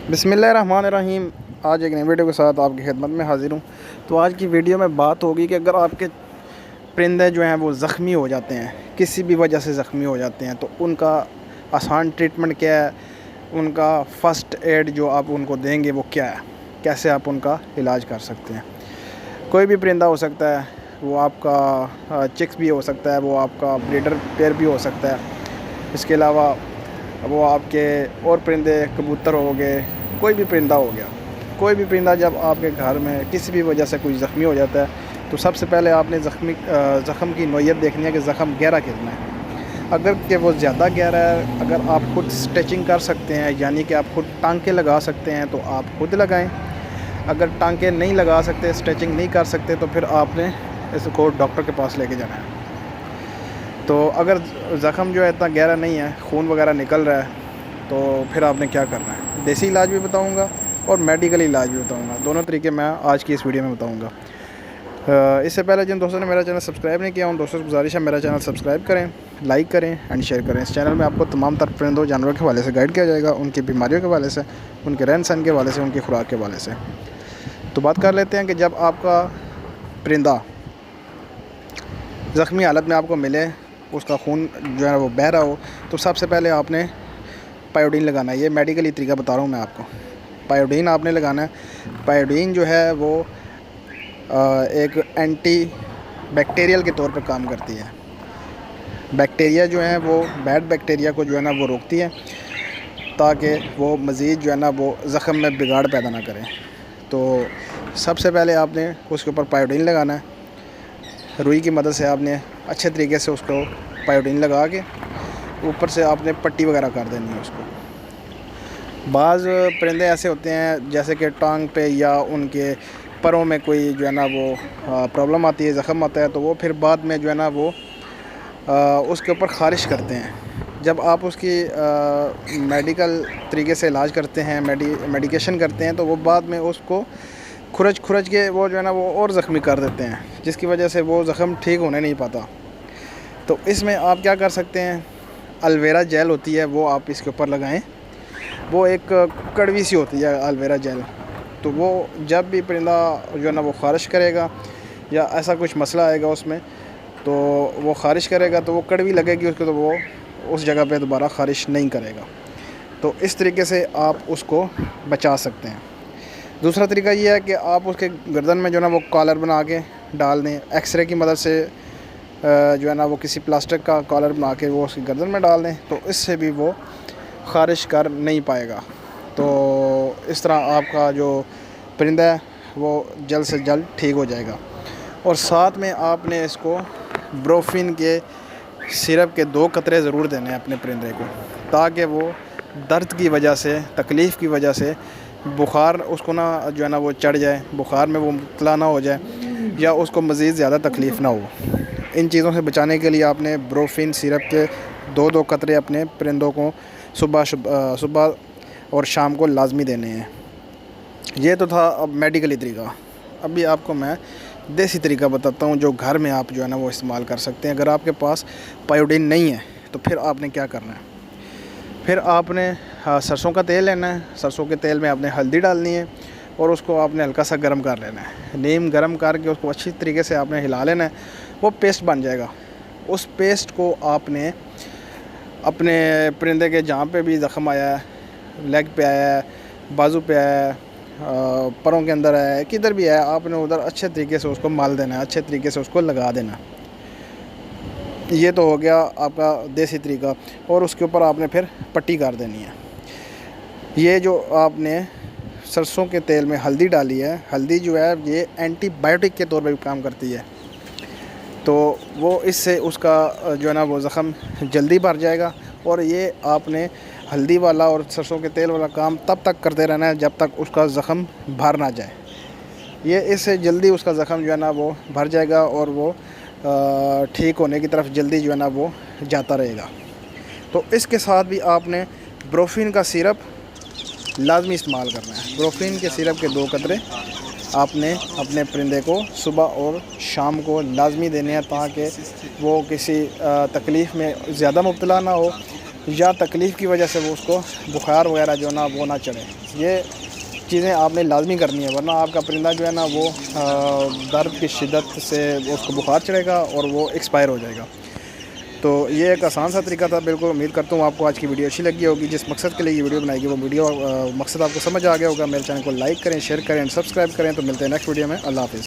बिस्मिल्लाहिर्रहमानिर्रहीम। आज एक नई वीडियो के साथ आपकी खिदमत में हाज़िर हूँ। तो आज की वीडियो में बात होगी कि अगर आपके परिंदे जो हैं वो ज़ख्मी हो जाते हैं, किसी भी वजह से ज़ख्मी हो जाते हैं, तो उनका आसान ट्रीटमेंट क्या है, उनका फ़र्स्ट एड जो आप उनको देंगे वो क्या है, कैसे आप उनका इलाज कर सकते हैं। कोई भी परिंदा हो सकता है, वो आपका चिक्स भी हो सकता है, वो आपका ब्रीडर पेयर भी हो सकता है। इसके अलावा वो आपके और परिंदे, कबूतर हो गए, कोई भी परिंदा हो गया। कोई भी परिंदा जब आपके घर में किसी भी वजह से कोई ज़ख्मी हो जाता है, तो सबसे पहले आपने ज़ख़म की नौइयत देखनी है कि ज़ख़म गहरा कितना है। अगर कि वो ज़्यादा गहरा है, अगर आप खुद स्टिचिंग कर सकते हैं, यानी कि आप खुद टांके लगा सकते हैं, तो आप खुद लगाएं। अगर टांके नहीं लगा सकते, स्टिचिंग नहीं कर सकते, तो फिर आपने इसको डॉक्टर के पास लेके जाना है। तो अगर ज़ख़म जो है इतना गहरा नहीं है, खून वगैरह निकल रहा है, तो फिर आपने क्या करना है। देसी इलाज भी बताऊंगा और मेडिकल इलाज भी बताऊंगा। दोनों तरीके मैं आज की इस वीडियो में बताऊंगा। इससे पहले जिन दोस्तों ने मेरा चैनल सब्सक्राइब नहीं किया, उन दोस्तों से गुजारिश है मेरा चैनल सब्सक्राइब करें, लाइक करें एंड शेयर करें। इस चैनल में आपको तमाम तर परिंदों जानवरों के हवाले से गाइड किया जाएगा, उनकी बीमारियों के हवाले से, उनके रहन सहन के हवाले से, उनकी खुराक के हवाले से। तो बात कर लेते हैं कि जब आपका परिंदा ज़ख्मी हालत में आपको मिले, उसका खून जो है वो बह रहा हो, तो सबसे पहले आपने पायोडीन लगाना है। ये मेडिकली तरीका बता रहा हूँ मैं आपको। पायोडीन आपने लगाना है। पायोडीन जो है वो एक एंटी बैक्टीरियल के तौर पर काम करती है। बैक्टीरिया जो है वो बैड बैक्टीरिया को जो है ना वो रोकती है, ताकि वो मज़ीद जो है ना वो ज़ख़म में बिगाड़ पैदा ना करें। तो सबसे पहले आपने उसके ऊपर पायोडीन लगाना है। रुई की मदद से आपने अच्छे तरीके से उसको पायोडीन लगा के ऊपर से आपने पट्टी वगैरह कर देनी है उसको। बाज़ परिंदे ऐसे होते हैं जैसे कि टांग पे या उनके परों में कोई जो है ना वो प्रॉब्लम आती है, ज़ख़म आता है, तो वो फिर बाद में जो है ना वो उसके ऊपर ख़ारिश करते हैं। जब आप उसकी मेडिकल तरीके से इलाज करते हैं, मेडिकेशन करते हैं, तो वो बाद में उसको खुरच के वो जो है ना वो और ज़ख्मी कर देते हैं, जिसकी वजह से वो ज़ख़म ठीक होने नहीं पाता। तो इसमें आप क्या कर सकते हैं, एलोवेरा जेल होती है, वो आप इसके ऊपर लगाएं। वो एक कड़वी सी होती है एलोवेरा जेल। तो वो जब भी परिंदा जो है ना वो ख़ारिश करेगा या ऐसा कुछ मसला आएगा उसमें, तो वो ख़ारिश करेगा, तो वो कड़वी लगेगी उसको, तो वो उस जगह पे दोबारा ख़ारिश नहीं करेगा। तो इस तरीके से आप उसको बचा सकते हैं। दूसरा तरीका ये है कि आप उसके गर्दन में जो है ना वो कॉलर बना के डाल दें। एक्सरे की मदद से जो है ना वो किसी प्लास्टिक का कॉलर बना के वो उसकी गर्दन में डाल दें, तो इससे भी वो ख़ारिश कर नहीं पाएगा। तो इस तरह आपका जो परिंदा है वो जल्द से जल्द ठीक हो जाएगा। और साथ में आपने इसको ब्रोफिन के सिरप के 2 कतरे ज़रूर देने हैं अपने परिंदे को, ताकि वो दर्द की वजह से, तकलीफ़ की वजह से बुखार उसको ना जो है ना वो चढ़ जाए, बुखार में वो मुब्तला ना हो जाए या उसको मज़ीद ज़्यादा तकलीफ़ ना हो। इन चीज़ों से बचाने के लिए आपने ब्रोफिन सिरप के 2-2 कतरे अपने परिंदों को सुबह और शाम को लाजमी देने हैं। ये तो था अब मेडिकली तरीका। अभी आपको मैं देसी तरीका बताता हूँ जो घर में आप जो है ना वो इस्तेमाल कर सकते हैं। अगर आपके पास पायोडीन नहीं है, तो फिर आपने क्या करना है, फिर आपने सरसों का तेल लेना है। सरसों के तेल में आपने हल्दी डालनी है और उसको आपने हल्का सा गर्म कर लेना है। नीम गर्म करके उसको अच्छी तरीके से आपने हिला लेना है, वो पेस्ट बन जाएगा। उस पेस्ट को आपने अपने परिंदे के जहाँ पे भी ज़ख़म आया है, लेग पे आया है, बाजू पे आया है, परों के अंदर आया है, किधर भी आया, आपने उधर अच्छे तरीके से उसको माल देना है, अच्छे तरीके से उसको लगा देना। ये तो हो गया आपका देसी तरीका। और उसके ऊपर आपने फिर पट्टी कर देनी है। ये जो आपने सरसों के तेल में हल्दी डाली है, हल्दी जो है ये एंटीबायोटिक के तौर पे भी काम करती है। तो वो इससे उसका जो है ना वो ज़ख़म जल्दी भर जाएगा। और ये आपने हल्दी वाला और सरसों के तेल वाला काम तब तक करते रहना है जब तक उसका ज़ख़म भर ना जाए। ये इससे जल्दी उसका ज़ख़म जो है ना वो भर जाएगा और वो ठीक होने की तरफ जल्दी जो है ना वो जाता रहेगा। तो इसके साथ भी आपने ब्रोफिन का सिरप लाजमी इस्तेमाल करना है। ब्रोफिन के सिरप के 2 कतरे आपने अपने परिंदे को सुबह और शाम को लाजमी देने हैं, ताकि वो किसी तकलीफ़ में ज़्यादा मुब्तला ना हो या तकलीफ़ की वजह से वो उसको बुखार वगैरह जो ना वो ना चढ़े। ये चीज़ें आपने लाजमी करनी है, वरना आपका परिंदा जो है ना वो दर्द की शिद्दत से उसको बुखार चढ़ेगा और वो एक्सपायर हो जाएगा। तो ये एक आसान सा तरीका था। बिल्कुल उम्मीद करता हूँ आपको आज की वीडियो अच्छी लगी होगी। जिस मकसद के लिए ये वीडियो बनाई गई वो वीडियो मकसद आपको समझ आ गया होगा। मेरे चैनल को लाइक करें, शेयर करें, सब्सक्राइब करें। तो मिलते हैं नेक्स्ट वीडियो में। अल्लाह हाफ़िज़।